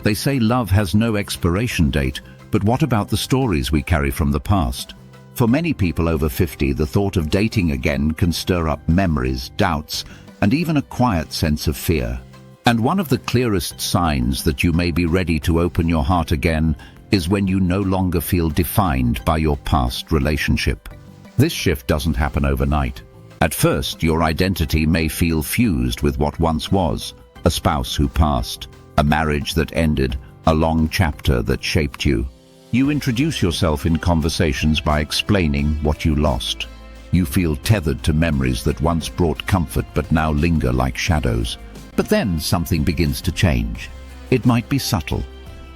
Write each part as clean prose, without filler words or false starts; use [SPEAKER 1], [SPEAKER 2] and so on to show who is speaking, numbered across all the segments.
[SPEAKER 1] They say love has no expiration date, but what about the stories we carry from the past? For many people over 50, the thought of dating again can stir up memories, doubts, and even a quiet sense of fear. And one of the clearest signs that you may be ready to open your heart again is when you no longer feel defined by your past relationship. This shift doesn't happen overnight. At first, your identity may feel fused with what once was, a spouse who passed, a marriage that ended, a long chapter that shaped you. You introduce yourself in conversations by explaining what you lost. You feel tethered to memories that once brought comfort but now linger like shadows. But then something begins to change. It might be subtle.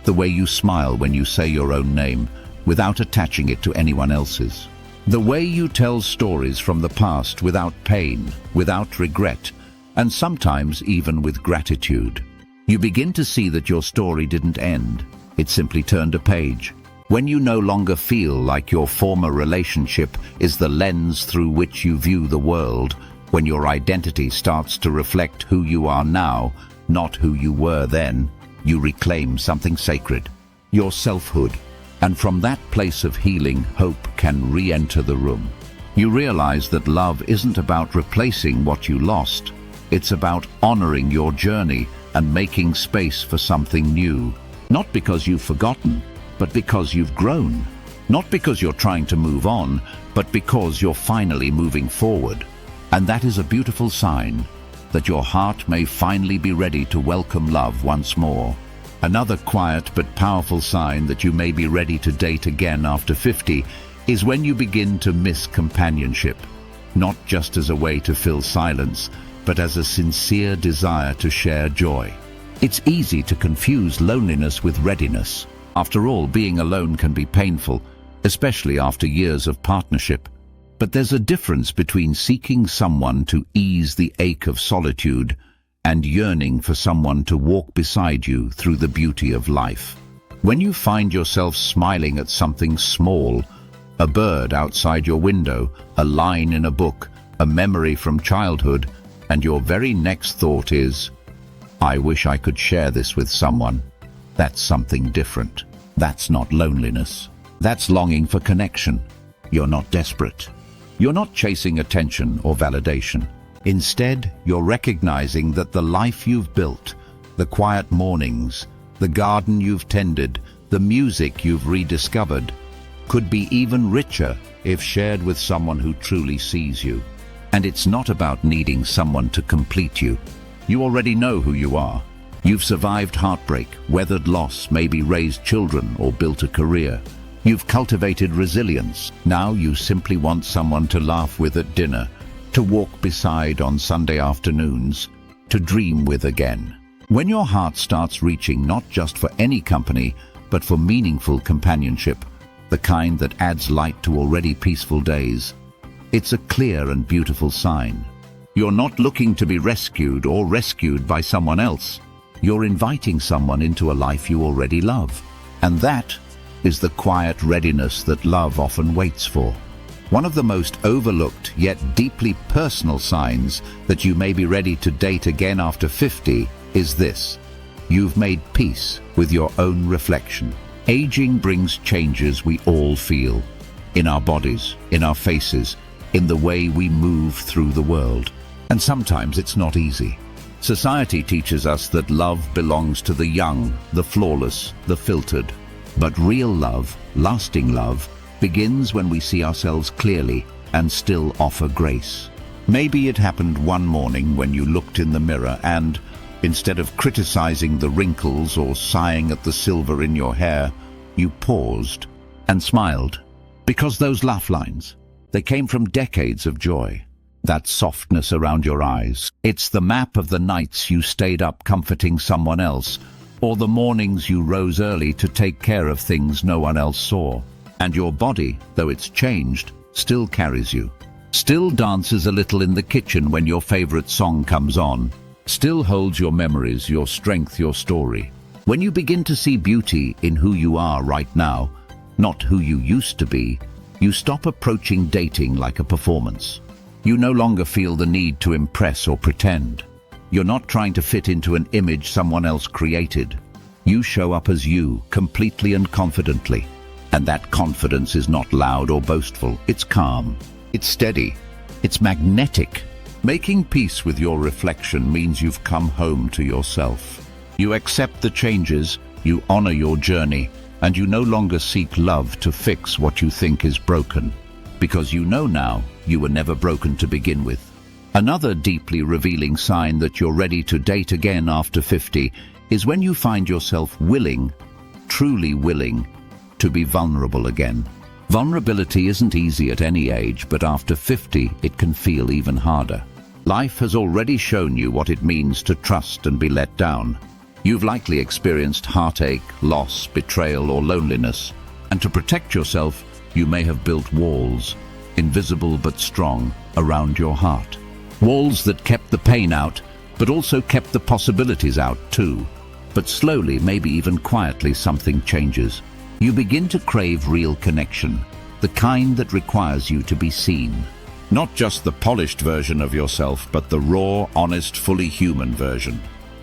[SPEAKER 1] The way you smile when you say your own name, without attaching it to anyone else's. The way you tell stories from the past without pain, without regret, and sometimes even with gratitude. You begin to see that your story didn't end. It simply turned a page. When you no longer feel like your former relationship is the lens through which you view the world, when your identity starts to reflect who you are now, not who you were then, you reclaim something sacred, your selfhood. And from that place of healing, hope can re-enter the room. You realize that love isn't about replacing what you lost. It's about honoring your journey and making space for something new. Not because you've forgotten, but because you've grown. Not because you're trying to move on, but because you're finally moving forward. And that is a beautiful sign that your heart may finally be ready to welcome love once more. Another quiet but powerful sign that you may be ready to date again after 50 is when you begin to miss companionship, not just as a way to fill silence, but as a sincere desire to share joy. It's easy to confuse loneliness with readiness. After all, being alone can be painful, especially after years of partnership. But there's a difference between seeking someone to ease the ache of solitude and yearning for someone to walk beside you through the beauty of life. When you find yourself smiling at something small, a bird outside your window, a line in a book, a memory from childhood, and your very next thought is, I wish I could share this with someone. That's something different. That's not loneliness. That's longing for connection. You're not desperate. You're not chasing attention or validation. Instead, you're recognizing that the life you've built, the quiet mornings, the garden you've tended, the music you've rediscovered, could be even richer if shared with someone who truly sees you. And it's not about needing someone to complete you. You already know who you are. You've survived heartbreak, weathered loss, maybe raised children or built a career. You've cultivated resilience. Now you simply want someone to laugh with at dinner, to walk beside on Sunday afternoons, to dream with again. When your heart starts reaching not just for any company, but for meaningful companionship, the kind that adds light to already peaceful days, it's a clear and beautiful sign. You're not looking to be rescued or rescued by someone else. You're inviting someone into a life you already love. And that is the quiet readiness that love often waits for. One of the most overlooked yet deeply personal signs that you may be ready to date again after 50 is this. You've made peace with your own reflection. Aging brings changes we all feel. In our bodies, in our faces, in the way we move through the world. And sometimes it's not easy. Society teaches us that love belongs to the young, the flawless, the filtered. But real love, lasting love, begins when we see ourselves clearly and still offer grace. Maybe it happened one morning when you looked in the mirror and, instead of criticizing the wrinkles or sighing at the silver in your hair, you paused and smiled. Because those laugh lines, they came from decades of joy. That softness around your eyes, it's the map of the nights you stayed up comforting someone else, or the mornings you rose early to take care of things no one else saw. And your body, though it's changed, still carries you. Still dances a little in the kitchen when your favorite song comes on. Still holds your memories, your strength, your story. When you begin to see beauty in who you are right now, not who you used to be, you stop approaching dating like a performance. You no longer feel the need to impress or pretend. You're not trying to fit into an image someone else created. You show up as you, completely and confidently. And that confidence is not loud or boastful. It's calm. It's steady. It's magnetic. Making peace with your reflection means you've come home to yourself. You accept the changes, you honor your journey, and you no longer seek love to fix what you think is broken. Because you know now, you were never broken to begin with. Another deeply revealing sign that you're ready to date again after 50 is when you find yourself willing, truly willing, to be vulnerable again. Vulnerability isn't easy at any age, but after 50 it can feel even harder. Life has already shown you what it means to trust and be let down. You've likely experienced heartache, loss, betrayal, or loneliness. And to protect yourself, you may have built walls, invisible but strong, around your heart. Walls that kept the pain out, but also kept the possibilities out too. But slowly, maybe even quietly, something changes. You begin to crave real connection, the kind that requires you to be seen. Not just the polished version of yourself, but the raw, honest, fully human version.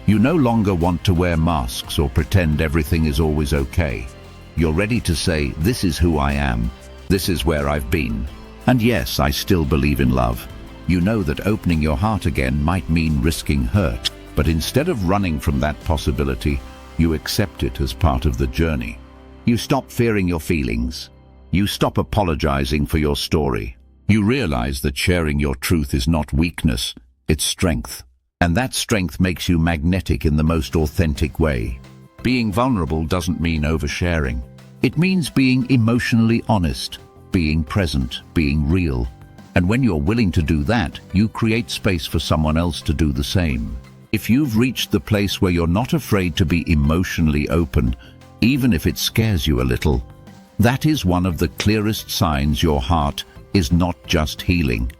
[SPEAKER 1] You no longer want to wear masks or pretend everything is always okay. You're ready to say, this is who I am, this is where I've been. And yes, I still believe in love. You know that opening your heart again might mean risking hurt, but instead of running from that possibility, you accept it as part of the journey. You stop fearing your feelings. You stop apologizing for your story. You realize that sharing your truth is not weakness, it's strength. And that strength makes you magnetic in the most authentic way. Being vulnerable doesn't mean oversharing. It means being emotionally honest, being present, being real. And when you're willing to do that, you create space for someone else to do the same. If you've reached the place where you're not afraid to be emotionally open, even if it scares you a little, that is one of the clearest signs your heart is not just healing.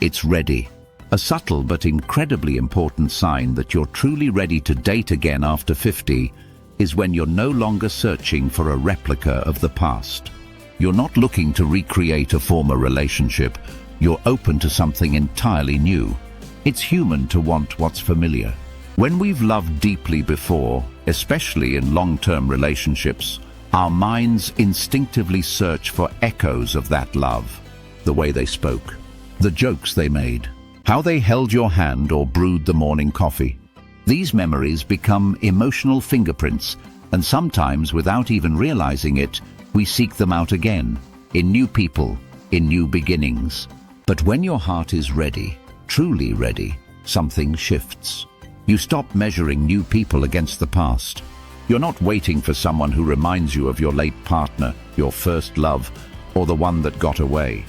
[SPEAKER 1] It's ready. A subtle but incredibly important sign that you're truly ready to date again after 50 is when you're no longer searching for a replica of the past. You're not looking to recreate a former relationship. You're open to something entirely new. It's human to want what's familiar. When we've loved deeply before, especially in long-term relationships, our minds instinctively search for echoes of that love. The way they spoke, the jokes they made, how they held your hand or brewed the morning coffee. These memories become emotional fingerprints, and sometimes, without even realizing it, we seek them out again, in new people, in new beginnings. But when your heart is ready, truly ready, something shifts. You stop measuring new people against the past. You're not waiting for someone who reminds you of your late partner, your first love, or the one that got away.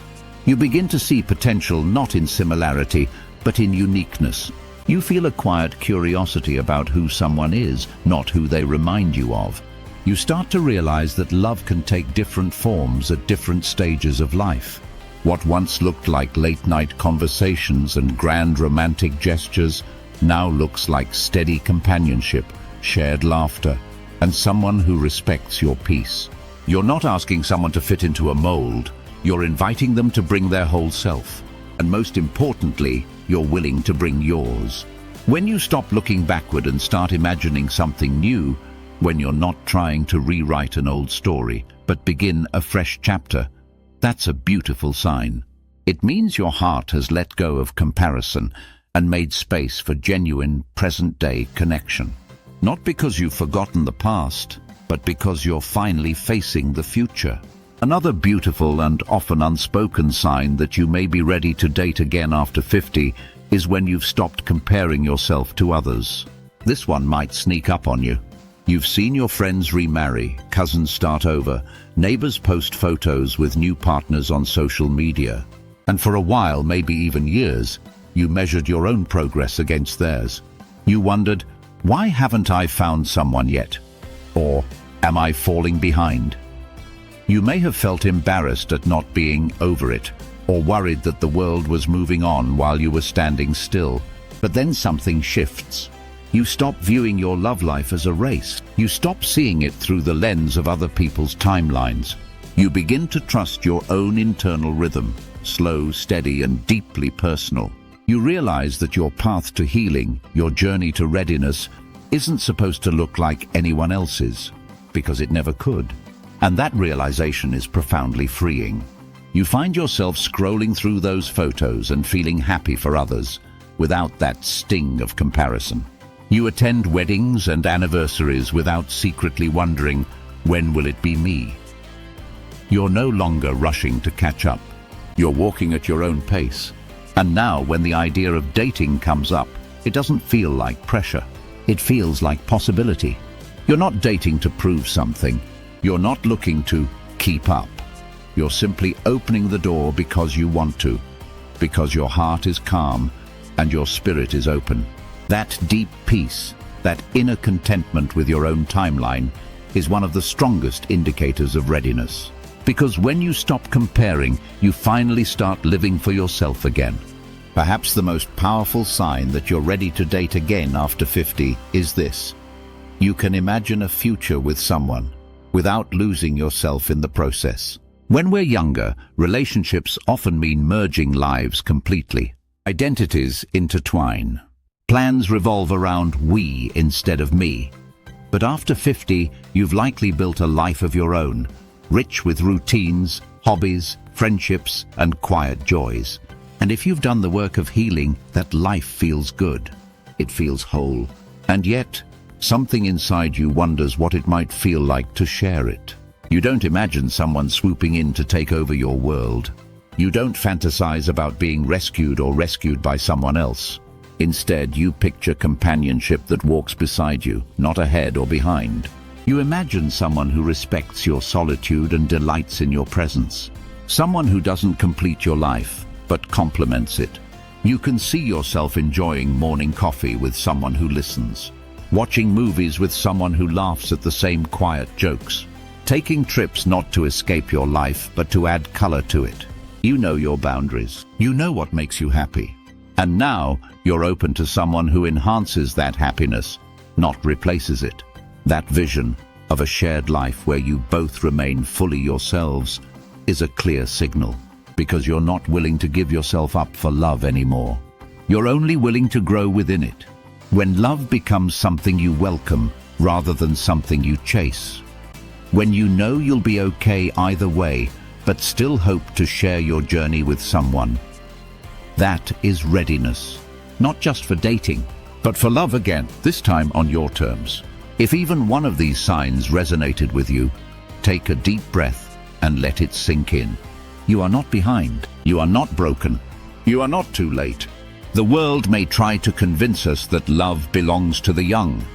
[SPEAKER 1] You begin to see potential not in similarity, but in uniqueness. You feel a quiet curiosity about who someone is, not who they remind you of. You start to realize that love can take different forms at different stages of life. What once looked like late-night conversations and grand romantic gestures now looks like steady companionship, shared laughter, and someone who respects your peace. You're not asking someone to fit into a mold. You're inviting them to bring their whole self. And most importantly, you're willing to bring yours. When you stop looking backward and start imagining something new, when you're not trying to rewrite an old story, but begin a fresh chapter, that's a beautiful sign. It means your heart has let go of comparison and made space for genuine, present-day connection. Not because you've forgotten the past, but because you're finally facing the future. Another beautiful and often unspoken sign that you may be ready to date again after 50 is when you've stopped comparing yourself to others. This one might sneak up on you. You've seen your friends remarry, cousins start over, neighbors post photos with new partners on social media. And for a while, maybe even years, you measured your own progress against theirs. You wondered, why haven't I found someone yet? Or, am I falling behind? You may have felt embarrassed at not being over it, or worried that the world was moving on while you were standing still. But then something shifts. You stop viewing your love life as a race. You stop seeing it through the lens of other people's timelines. You begin to trust your own internal rhythm, slow, steady, and deeply personal. You realize that your path to healing, your journey to readiness, isn't supposed to look like anyone else's, because it never could. And that realization is profoundly freeing. You find yourself scrolling through those photos and feeling happy for others, without that sting of comparison. You attend weddings and anniversaries without secretly wondering, when will it be me? You're no longer rushing to catch up. You're walking at your own pace. And now, when the idea of dating comes up, it doesn't feel like pressure. It feels like possibility. You're not dating to prove something. You're not looking to keep up. You're simply opening the door because you want to, because your heart is calm and your spirit is open. That deep peace, that inner contentment with your own timeline, is one of the strongest indicators of readiness. Because when you stop comparing, you finally start living for yourself again. Perhaps the most powerful sign that you're ready to date again after 50 is this. You can imagine a future with someone without losing yourself in the process. When we're younger, relationships often mean merging lives completely. Identities intertwine. Plans revolve around we instead of me. But after 50, you've likely built a life of your own, rich with routines, hobbies, friendships, and quiet joys. And if you've done the work of healing, that life feels good. It feels whole. And yet, something inside you wonders what it might feel like to share it. You don't imagine someone swooping in to take over your world. You don't fantasize about being rescued or rescued by someone else. Instead, you picture companionship that walks beside you, not ahead or behind. You imagine someone who respects your solitude and delights in your presence. Someone who doesn't complete your life, but complements it. You can see yourself enjoying morning coffee with someone who listens, watching movies with someone who laughs at the same quiet jokes, taking trips not to escape your life, but to add color to it. You know your boundaries. You know what makes you happy. And now, you're open to someone who enhances that happiness, not replaces it. That vision of a shared life where you both remain fully yourselves is a clear signal, because you're not willing to give yourself up for love anymore. You're only willing to grow within it. When love becomes something you welcome rather than something you chase. When you know you'll be okay either way, but still hope to share your journey with someone. That is readiness, not just for dating, but for love again, this time on your terms. If even one of these signs resonated with you, take a deep breath and let it sink in. You are not behind. You are not broken. You are not too late. The world may try to convince us that love belongs to the young,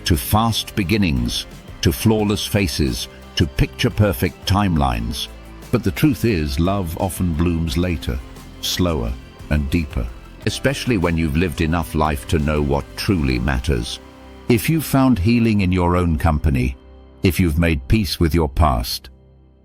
[SPEAKER 1] to fast beginnings, to flawless faces, to picture-perfect timelines. But the truth is, love often blooms later, slower and deeper, especially when you've lived enough life to know what truly matters. If you've found healing in your own company, if you've made peace with your past,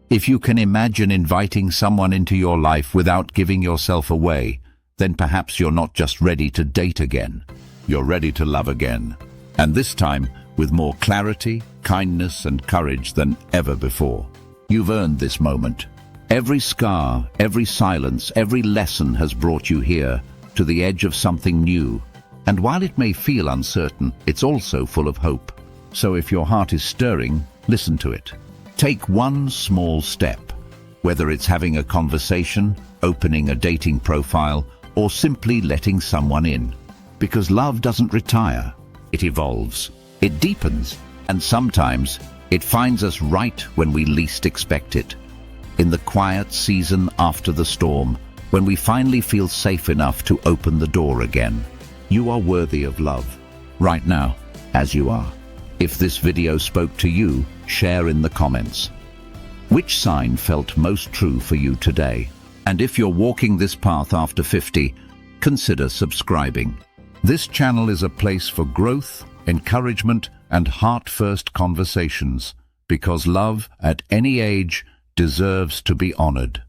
[SPEAKER 1] if you can imagine inviting someone into your life without giving yourself away, then perhaps you're not just ready to date again. You're ready to love again. And this time, with more clarity, kindness, and courage than ever before. You've earned this moment. Every scar, every silence, every lesson has brought you here, to the edge of something new. And while it may feel uncertain, it's also full of hope. So if your heart is stirring, listen to it. Take one small step, whether it's having a conversation, opening a dating profile, or simply letting someone in. Because love doesn't retire, it evolves, it deepens, and sometimes it finds us right when we least expect it. In the quiet season after the storm, when we finally feel safe enough to open the door again. You are worthy of love, right now, as you are. If this video spoke to you, share in the comments. Which sign felt most true for you today? And if you're walking this path after 50, consider subscribing. This channel is a place for growth, encouragement, and heart-first conversations, because love, at any age, deserves to be honored.